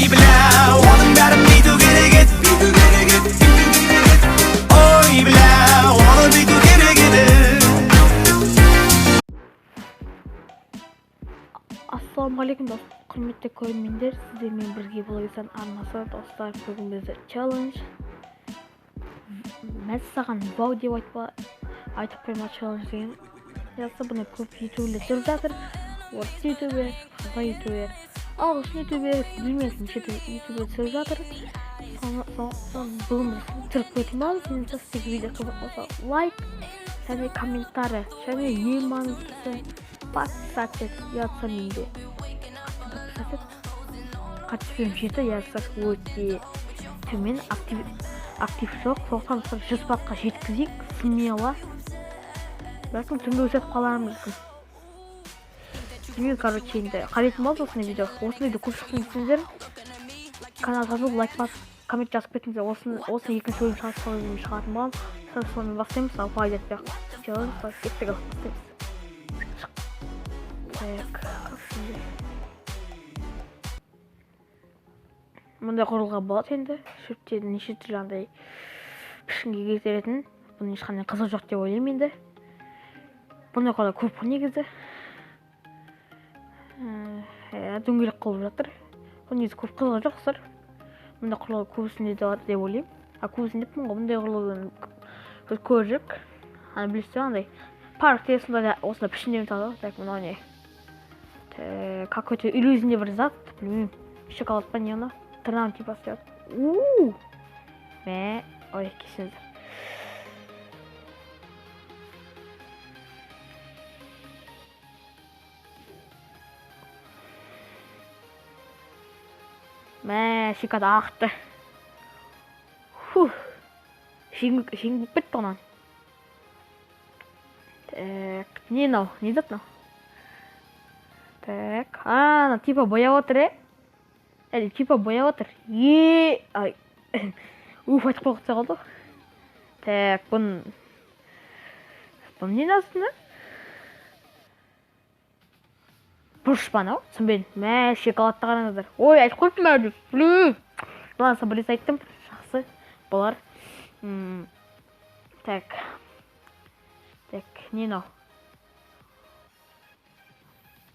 Ой, бля, оның бәрін бүйту керек еді, бүйту керек еді, бүйту керек еді. Ой, бля, оны бүйту керек еді. Ассалаумағалейкум достар, құрметті көрермендер, сіздермен бірге блогизан арнасы. Достар, бүгін бізде челлендж. Мәссаған вау деп айтып қойма челлендж деген. Ясы бұны көп ютуберлер жүріп жатыр. Орыс ютубер, қазақ ютубер, ағылшын ютубер, білмесін шетел ютубер жүріп жатыр. Бүгін біз түріп көтіміз. Сенің сізге видео қызық болса лайк және комментарий және ең маңыздысы подписать етсін менде. Қатысым жеті yazsak өте төмен актив жоқ. Соғыстан 100 баққа жеткізейік. Смело. Бәлкім түнгі өсетіп қаларымыз мүмкін. Демек, короче, енді қарайтын болды осыны видео. Осыны видео көп шықсын десеңдер, канал жазып, лайк басып, коммент жазып кетіңіздер. Осыны екінші ойын шығатын боламын. Сонымен бастаймыз. Ал пайда етпей челлендж кеттік бастаймыз. Так, мұндай құрылға болады енді. Шөптерді неше түрлі андай пішінге келтіретін. Бұның ешқандай қызық жоқ деп ойлаймын енді. Бұндай құрылға көп негізі. Дөңгелек қылып жатыр. Бұның негізі көп қызығы жоқ сыр. Бұндай құрылға көбісінде де бар деп ойлаймын. Көбісінде деппін ғой, бұндай құрылғын көрдік. Білесіздер андай паркте осындай пішіндерін талды. Так, мынау не? Какой-то иллюзия бір зат, білмеймін. Шоколад па не оны? Тырнағын типа стоят. Ой, кесіңіздер. Шикат ақты. Шеңгіп бітті онан. Так, не нау? Не зат нау? Так, типа бояп отыр, типа бояп отыр. Ай. Айтып қоқытса қалды. Так, бұн не насыны? Бұрыш па нау? Түсінбедім. Шоколадты қараңыздар. Ой, айтып қойыппын әрді. Бұланса бірес айттым. Жақсы. Болар. Так. Так, не нау?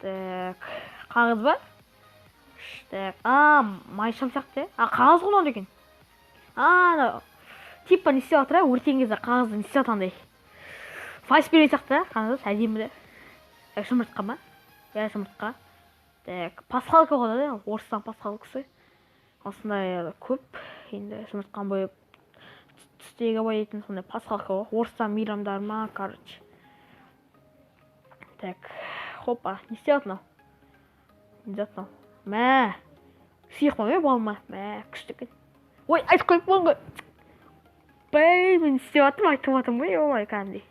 Так, қағыз ба? Так, майшам сияқты. Қағыз ғына деген. Типа не істеп атыр, өртен кезде қағызды не істеп атандай. Файс берген сияқты, қағыз, әдемі. Жұмыртқа ма? Жұмыртқа. Так, пасхалка қойды, орыстан пасхалкасы. Осындай көп. Енді жұмыртқан бойып түстегі боятын сондай пасхалка ғой. Орыстан мейрамдар ма, короче. Так, хопа, не істеп атынау? Не істеп атынау? Сүйек ма, балма? Күшті екен. Ой, айтып қойып болған ғой. Мен істеп атым, айтып атым ғой, олай кәндей.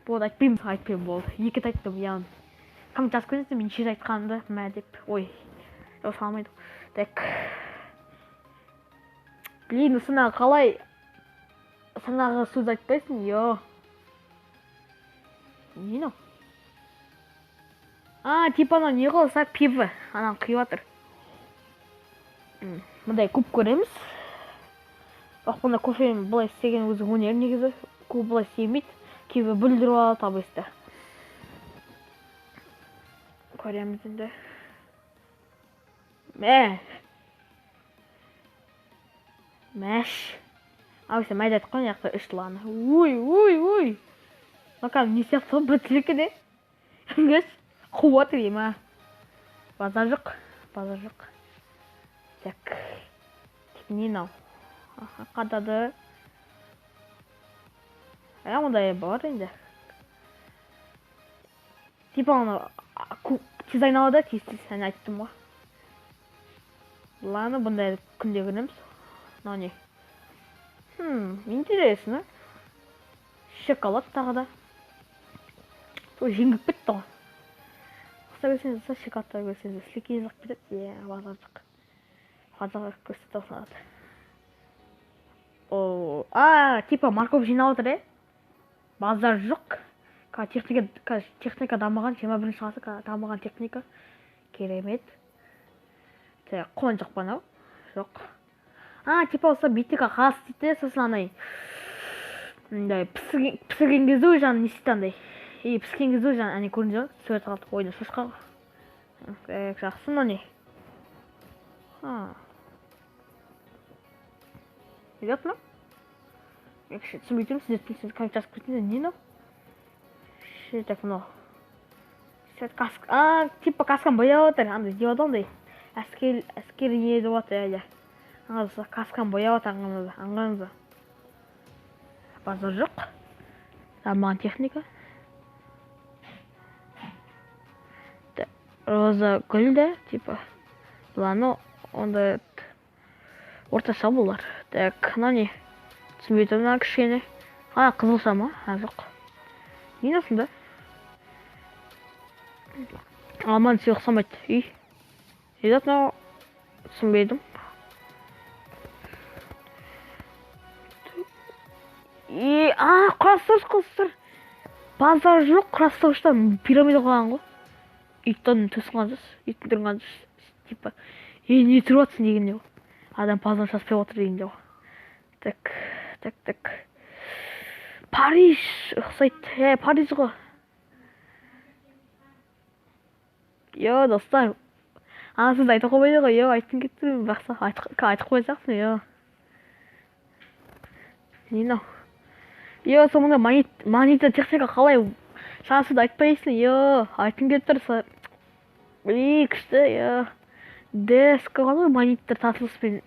Болды, айтпеймін болды. Екет айттым, яғын. Коммент жазып көріңіздер, мен шет айтқанды, деп. Ой, жау салмайды. Так. Блин, санағы қалай? Санағы сөз айтпайсың, йо. Не нау? Типа анау не қылса пиві. Анау құйып атыр. Мұндай көп көреміз. Бұнда кофені бұлай істеген өзі өнер негізі. Көп бұлай істемейді. Кейбір бүлдіріп алады табысты. Көреміз енді. Ауысы мәйді айтқан яқты үштіланы. Ой. Бақам не сияқты бітілікі де. Үңгіз қуат дейм, базар жоқ. Так. Не нау? Қадады. Ондай бар енді. Типа оны тез айналады, тез сәне айттым ғой. Ладно, бұндай күнде күніміз. Мынау не? Интересно. Шоколад тағы да. Жеңгіп бітті ғой. Қыста көрсеңіз, шоколадта көрсеңіз, сілкей зақ кетеді. Базар жоқ. Қазақ көрсетті осынады. Типа морковь жинап отыр, базар жоқ. Техника дамыған, 21 ғасыр дамыған техника. Керемет. Қон жоқ па анау? Жоқ. Типа осы бетеге қағаз дейді, сосын андай мындай пісірген кезде уже ана не істейді андай. Піскен кезде уже ане көрініп жатыр, сурет қалды. Ойда шошқа. Жақсы, мынау не? Не мынау? Я түсінбей тұрмын, сіздер түсінсіз, как жазып кетсеңіздер, не мынау? Что так мынау? Типа касканы бояп отыр, андай деп отыр андай. Әскери не деп отыр, аңғарсыз, касканы бояп отыр, аңғарыңыз ба? Базар жоқ. Дамыған техника. Роза гүл де, типа. Бұланы онда орташа бұлар. Мынау не? Түсінбей тұрмын, кішкене. Қызылша ма? Жоқ. Не насында? Алман сүй ұқсамайды. Едат мынау түсінбейдім. Құрастырғыш. Базар жоқ, құрастырғыштан пирамида қойған ғой. Иттің түсінған жүз, иттің тұрған жүз. Типа, не тұрып атсың дегенде ғой. Адам базар шаспай отыр дегенде ғой. Так. Париж ұқсайды. Париж ғой. Достар. Сіз айтып қоймайды ғой. Айтын кеттім. Бақса, айтып қойсақсың. Не мынау? Сонда монета техника қалай шансызды айтпайсың, айтын кетіп тұрса. Күшті, Дескі ғой, монеттер тасылыспен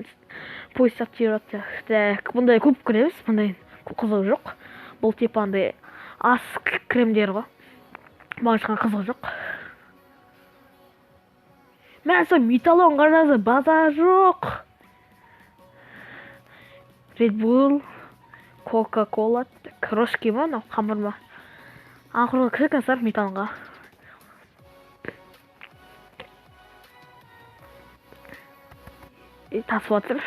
поезд сақтап жүріп. Бұндай көп көреміз, бұндай қызығы жоқ. Бұл типа андай ас кремдер ғой. Маған шыққан қызығы жоқ. Мен сол металлон қарназы базар жоқ. Red Bull, Coca-Cola, крошки ма, қамыр ма. Ақырғы кірген сар металлонға. Тасып атыр.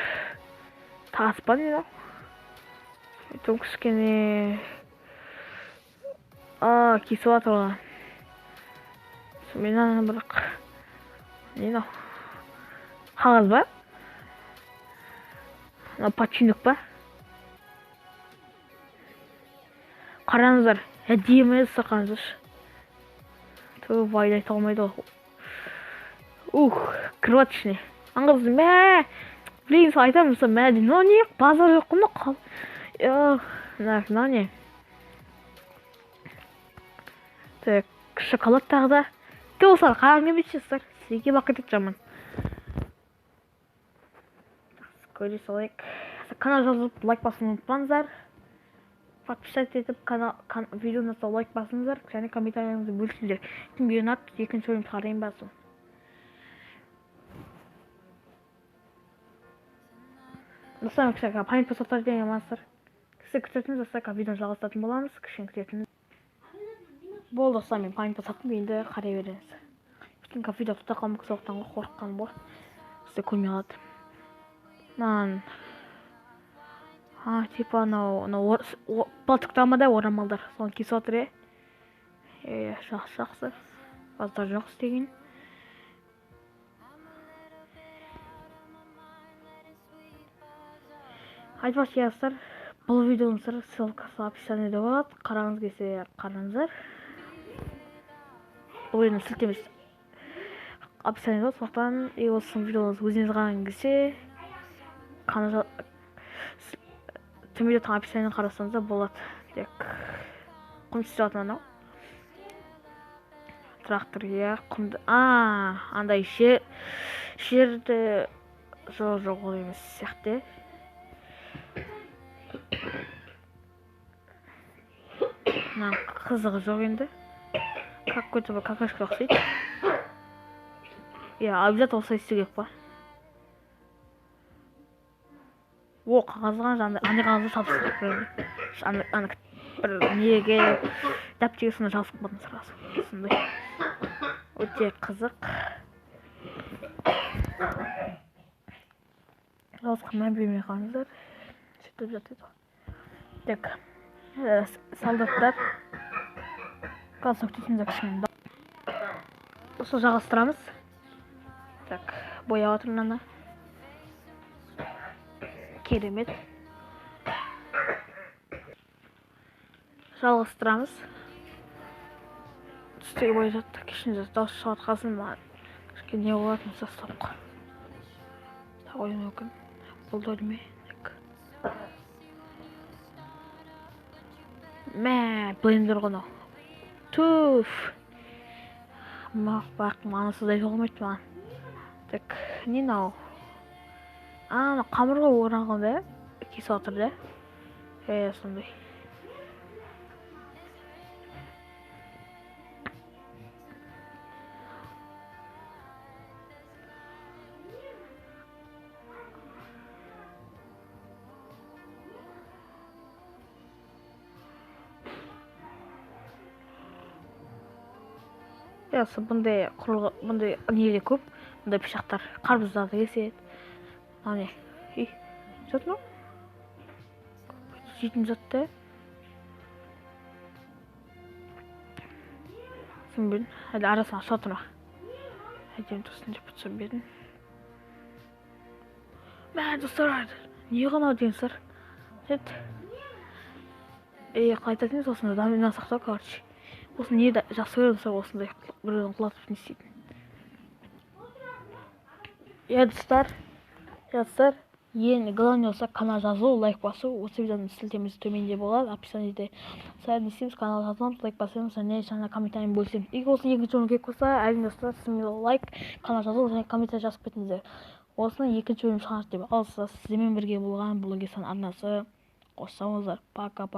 Таспан еді. Айтым кішкене. Кесіп атыр оған. Мен ана бірақ. Не мынау? Қағаз ба? Подшипник ба? Қараңыздар. Әдемі сақаңыздар. Вайды айта алмайды ғой. Кроваточный. Аңғырсыз, блин, сол айтамын, мәден, не, базар жоқ қымда қал. Не. Шоколад тағда. Осылар қараң емесшістер. Сізге бақытып жаман. Көре солайық. Канал жазып, лайк басын ұмытпаңыздар. Подписать етіп, видеоны лайк басыңыздар. Және комментарияңызды бөлісіңіздер. Кімге ұнады, екінші бөлім шығарайын басым. Достарым, кіші память посылтар деген амансыздар. Кісі күтетіңіз, достар, видеоны жалғастыратын боламыз. Кішін күтетіңіз. Бол достар, мен память посылттым, енді қарай беріңіз. Бүтін видео тұта қалмық соқтан қорыққан бол. Сізді көрмей алады. Типа анау балтықтамада орамалдар. Соны кесіп отыр, жақсы. Базар жоқ істеген. Айтпақшы ястар, бұл видеоның ссылкасы описаниеде болады. Қараңыз келсе қараңыздар. Бұл видеоның сілтемесі описаниеде болады. Соқтан осы видеоңыз өзіңіз қараған келсе, видеоның описаниені қарасаңызда болады. Тек құм түсіретін анау. Трактор, құмды. Андай жерді жоқ ол емес сияқты. Қызығы жоқ енді. Какой-то бір какашка ұқсайды. Обязательно осылай істеу керек па? Қағазға андай қағазды жабыстырып береді. Бір неге дәптеге сонда жабысып қалдым сразу. Сондай. Өте қызық. Жалысқа мән бермей қалыңыздар. Сөйтіп жатады. Так. Солдаттар. Қалсақ түсімді кішкене. Осы жалғастырамыз. Так. бояп жатыр мынаны. Керемет. Жалғастырамыз. Түстегі бояп жатыр. Кешінде дауыс шығып қалсын, маған кішкене не болатын болса стоп. Қою мүмкін. Бұл да өлме. Мә, блендер ғана. Туф. Бақ, маңызсыздай болмайды маған. Так, не мынау? Қамырға оранғанда кесіп отыр да. Сондай. Ясы бұндай құрылғы, бұндай неде көп, бұндай пышақтар қарбыздарды кеседі. Не? Зат ма? Жейтін затты. Сен білін, әлі арасына шатыр ма? Әдем тұрсын деп бұтсам берін. Мә, достар айды. Не ғана деген сыр? Жет. Қайтатын осында даминан сақтау, короче. Осы не жақсы көрдіңсір осындай біреудің құлатып не істейтін. Достар, ең главный болса канал жазу, лайк басу. Осы видеоның сілтемесі төменде болады, описаниеде. Сәл не істейміз, канал жазамыз, лайк басамыз, және жаңа комментарийін бөлсеміз. Егер осы екінші бөлім керек болса, әрине достар, сізге лайк, канал жазу және комментарий жазып кетіңіздер. Осыны екінші бөлім шығарады деп алсыз. Сіздермен бірге болған блогерсан арнасы. Қоссаңыздар. Пока.